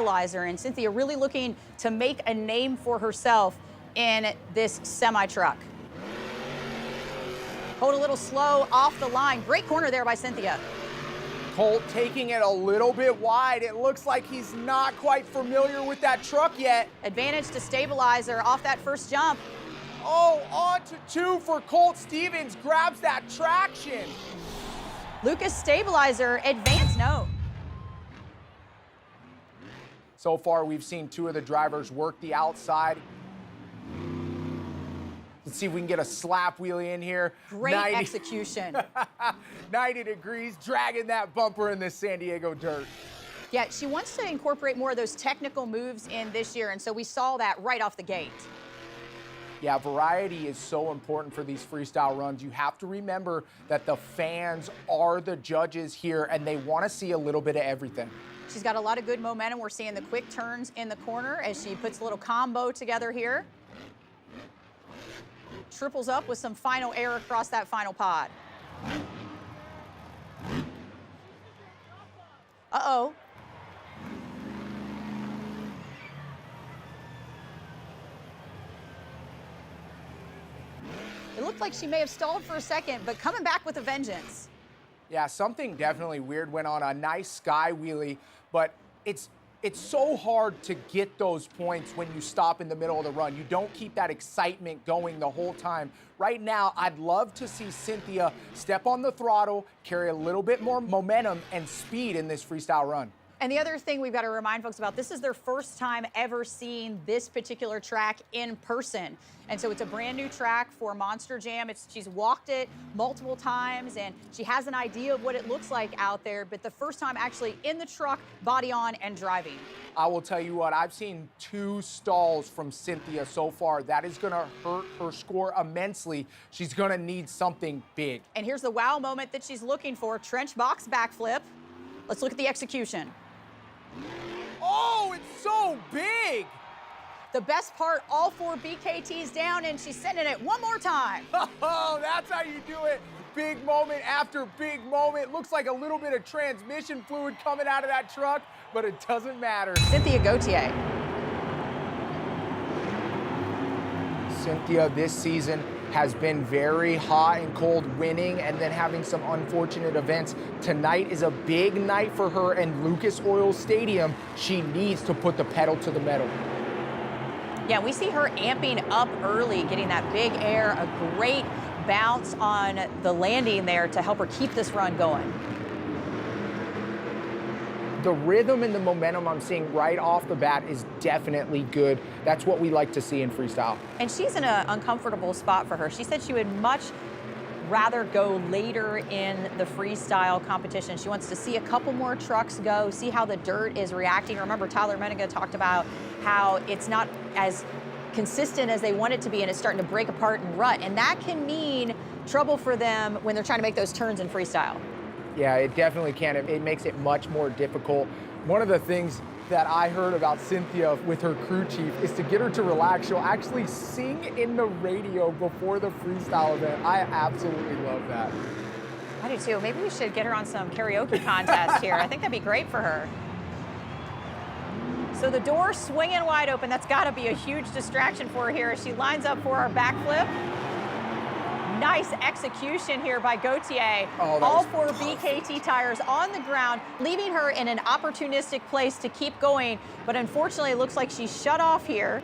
stabilizer, and Cynthia really looking to make a name for herself in this semi-truck. Hold a little slow off the line. Great corner there by Cynthia. Colt taking it a little bit wide. It looks like he's not quite familiar with that truck yet. Advantage to stabilizer off that first jump. Oh, on to 2 for Colt Stevens. Grabs that traction. Lucas stabilizer, advance, no. So far, we've seen 2 of the drivers work the outside. Let's see if we can get a slap wheelie in here. Great execution. 90 degrees, dragging that bumper in this San Diego dirt. Yeah, she wants to incorporate more of those technical moves in this year, and so we saw that right off the gate. Yeah, variety is so important for these freestyle runs. You have to remember that the fans are the judges here, and they want to see a little bit of everything. She's got a lot of good momentum. We're seeing the quick turns in the corner as she puts a little combo together here. Triples up with some final air across that final pod. Uh-oh. It looked like she may have stalled for a second, but coming back with a vengeance. Yeah, something definitely weird went on. A nice sky wheelie, but it's so hard to get those points when you stop in the middle of the run. You don't keep that excitement going the whole time. Right now, I'd love to see Cynthia step on the throttle, carry a little bit more momentum and speed in this freestyle run. And the other thing we've got to remind folks about, this is their first time ever seeing this particular track in person. And so it's a brand new track for Monster Jam. She's walked it multiple times, and she has an idea of what it looks like out there, but the first time actually in the truck, body on, and driving. I will tell you what, I've seen 2 stalls from Cynthia so far. That is going to hurt her score immensely. She's going to need something big. And here's the wow moment that she's looking for, trench box backflip. Let's look at the execution. Oh, it's so big! The best part, all 4 BKTs down, and she's sending it one more time. Oh, that's how you do it. Big moment after big moment. Looks like a little bit of transmission fluid coming out of that truck, but it doesn't matter. Cynthia Gauthier. Cynthia this season has been very hot and cold, winning and then having some unfortunate events. Tonight is a big night for her and Lucas Oil Stadium. She needs to put the pedal to the metal. Yeah, we see her amping up early, getting that big air, a great bounce on the landing there to help her keep this run going. The rhythm and the momentum I'm seeing right off the bat is definitely good. That's what we like to see in freestyle. And she's in an uncomfortable spot for her. She said she would much rather go later in the freestyle competition. She wants to see a couple more trucks go, see how the dirt is reacting. Remember, Tyler Menninga talked about how it's not as consistent as they want it to be, and it's starting to break apart and rut. And that can mean trouble for them when they're trying to make those turns in freestyle. Yeah, it definitely can. It makes it much more difficult. One of the things that I heard about Cynthia with her crew chief is to get her to relax. She'll actually sing in the radio before the freestyle event. I absolutely love that. I do too. Maybe we should get her on some karaoke contest here. I think that'd be great for her. So the door swinging wide open. That's got to be a huge distraction for her here as she lines up for our backflip. Nice execution here by Gauthier. Oh, all 4 BKT tires on the ground, leaving her in an opportunistic place to keep going. But unfortunately, it looks like she's shut off here.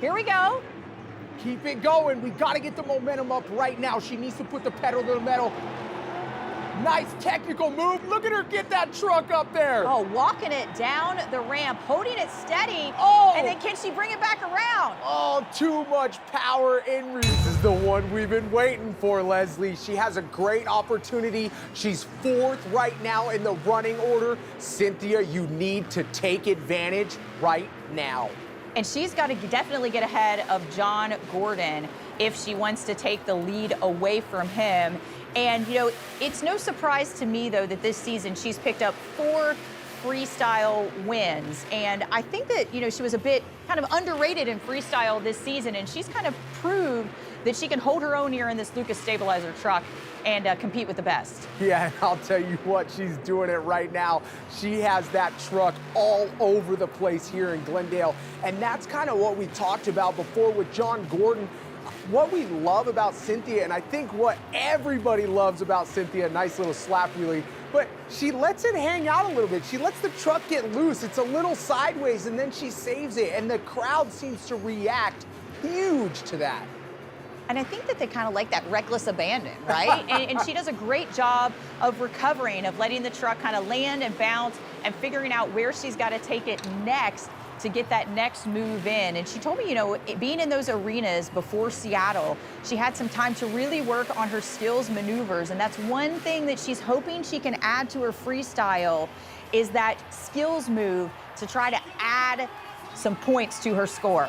Here we go. Keep it going. We got to get the momentum up right now. She needs to put the pedal to the metal. Nice technical move. Look at her get that truck up there. Oh, walking it down the ramp, holding it steady. Oh! And then can she bring it back around? Oh, too much power in. This is the one we've been waiting for, Leslie. She has a great opportunity. She's 4th right now in the running order. Cynthia, you need to take advantage right now. And she's got to definitely get ahead of John Gordon if she wants to take the lead away from him. And, you know, it's no surprise to me, though, that this season she's picked up 4 freestyle wins. And I think that, you know, she was a bit kind of underrated in freestyle this season, and she's kind of proved that she can hold her own here in this Lucas Stabilizer truck and compete with the best. Yeah, and I'll tell you what, she's doing it right now. She has that truck all over the place here in Glendale, and that's kind of what we talked about before with John Gordon. What we love about Cynthia, and I think what everybody loves about Cynthia, nice little slap wheelie, but she lets it hang out a little bit. She lets the truck get loose. It's a little sideways, and then she saves it, and the crowd seems to react huge to that. And I think that they kind of like that reckless abandon, right? and she does a great job of recovering, of letting the truck kind of land and bounce and figuring out where she's got to take it next to get that next move in. And she told me, you know, being in those arenas before Seattle, she had some time to really work on her skills maneuvers. And that's one thing that she's hoping she can add to her freestyle, is that skills move to try to add some points to her score.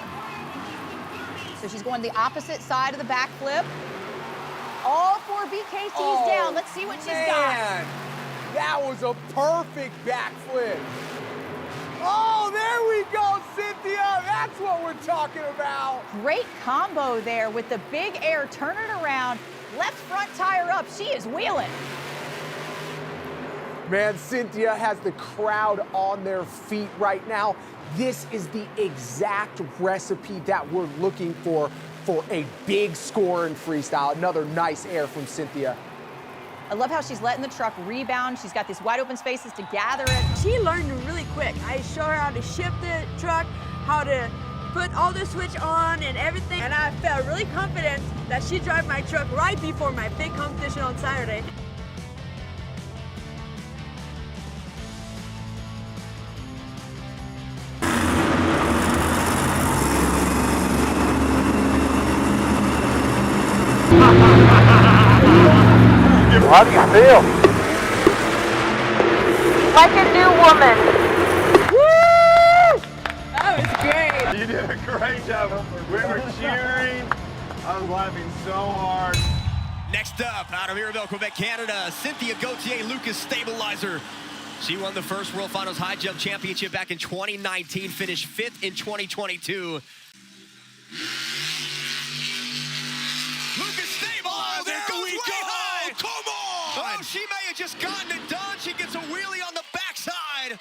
So she's going the opposite side of the backflip. All four BKTs down. Let's see what she's got. That was a perfect backflip. Oh, there we go, Cynthia. That's what we're talking about. Great combo there with the big air. Turn it around. Left front tire up. She is wheeling. Man, Cynthia has the crowd on their feet right now. This is the exact recipe that we're looking for a big score in freestyle. Another nice air from Cynthia. I love how she's letting the truck rebound. She's got these wide open spaces to gather it. She learned really quick. I show her how to shift the truck, how to put all the switch on and everything. And I felt really confident that she'd drive my truck right before my big competition on Saturday. How do you feel? Like a new woman. Woo! That was great. You did a great job. We were cheering. I was laughing so hard. Next up, out of Mirabel, Quebec, Canada, Cynthia Gauthier, Lucas Stabilizer. She won the first World Finals High Jump Championship back in 2019, finished 5th in 2022. Lucas Stabilizer, there we go. Come on! Oh, she may have just gotten it done. She gets a wheelie on the backside.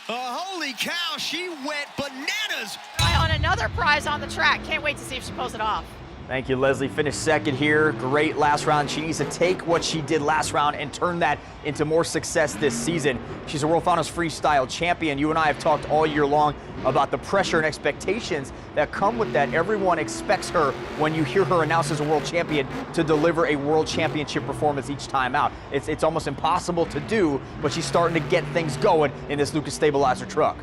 Holy cow, she went bananas. On another prize on the track. Can't wait to see if she pulls it off. Thank you, Leslie. Finished second here. Great last round. She needs to take what she did last round and turn that into more success this season. She's a World Finals Freestyle champion. You and I have talked all year long about the pressure and expectations that come with that. Everyone expects her, when you hear her announced as a world champion, to deliver a world championship performance each time out. It's almost impossible to do, but she's starting to get things going in this Lucas Stabilizer truck.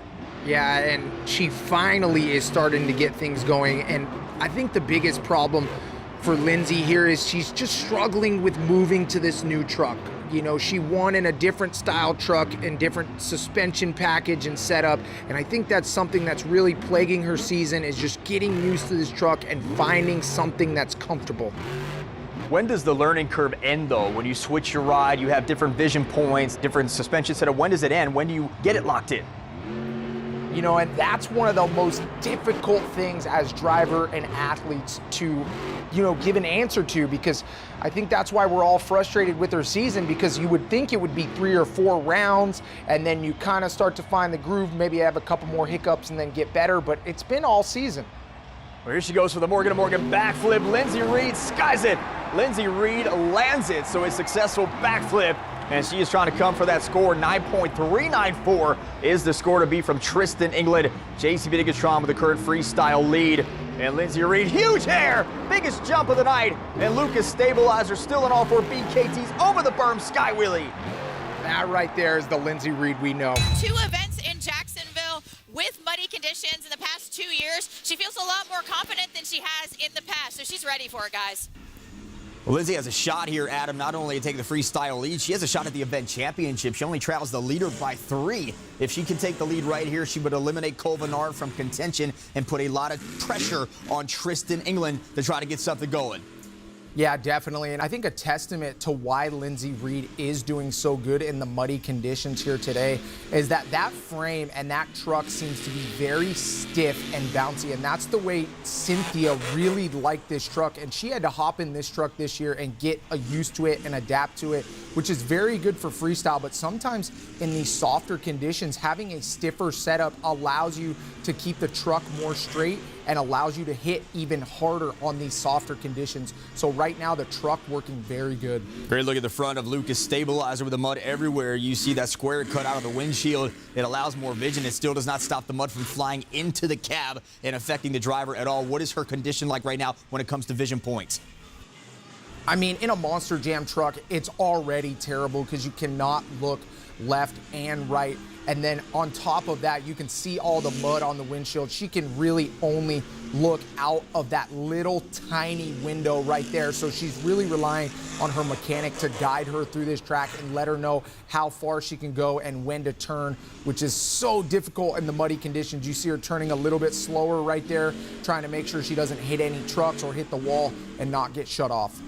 Yeah, and she finally is starting to get things going, and I think the biggest problem for Lindsay here is she's just struggling with moving to this new truck. You know, she won in a different style truck and different suspension package and setup, and I think that's something that's really plaguing her season, is just getting used to this truck and finding something that's comfortable. When does the learning curve end, though? When you switch your ride, you have different vision points, different suspension setup. When does it end? When do you get it locked in? You know, and that's one of the most difficult things as driver and athletes to, you know, give an answer to, because I think that's why we're all frustrated with her season, because you would think it would be 3 or 4 rounds and then you kind of start to find the groove, maybe have a couple more hiccups and then get better, but it's been all season. Well, here she goes for the Morgan & Morgan backflip. Lindsay Reed skies it. Lindsay Reed lands it, so a successful backflip. And she is trying to come for that score. 9.394 is the score to beat from Kristen England. JCB Digatron with the current freestyle lead. And Lindsay Reed, huge air, biggest jump of the night. And Lucas Stabilizer still in all 4 BKTs over the berm sky wheelie. That right there is the Lindsay Reed we know. 2 events in Jacksonville with muddy conditions in the past 2 years. She feels a lot more confident than she has in the past, so she's ready for it, guys. Well, Lindsay has a shot here, Adam, not only to take the freestyle lead, she has a shot at the event championship. She only travels the leader by 3. If she can take the lead right here, she would eliminate Colvinard from contention and put a lot of pressure on Kristen England to try to get something going. Yeah, definitely. And I think a testament to why Lindsay Reed is doing so good in the muddy conditions here today is that that frame and that truck seems to be very stiff and bouncy. And that's the way Cynthia really liked this truck. And she had to hop in this truck this year and get used to it and adapt to it, which is very good for freestyle. But sometimes in these softer conditions, having a stiffer setup allows you to keep the truck more straight and allows you to hit even harder on these softer conditions. So right now, the truck working very good. Great look at the front of Lucas Stabilizer with the mud everywhere. You see that square cut out of the windshield. It allows more vision. It still does not stop the mud from flying into the cab and affecting the driver at all. What is her condition like right now when it comes to vision points? I mean, in a Monster Jam truck, it's already terrible because you cannot look left and right. And then on top of that, you can see all the mud on the windshield. She can really only look out of that little tiny window right there. So she's really relying on her mechanic to guide her through this track and let her know how far she can go and when to turn, which is so difficult in the muddy conditions. You see her turning a little bit slower right there, trying to make sure she doesn't hit any trucks or hit the wall and not get shut off.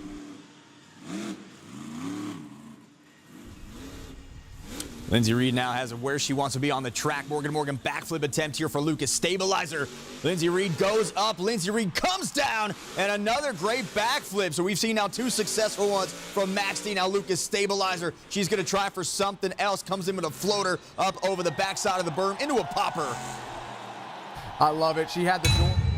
Lindsay Reed now has where she wants to be on the track. Morgan backflip attempt here for Lucas Stabilizer. Lindsay Reed goes up, Lindsay Reed comes down, and another great backflip. So we've seen now two successful ones from Maxty. Now Lucas Stabilizer, she's gonna try for something else. Comes in with a floater up over the backside of the berm into a popper. I love it. She had the door.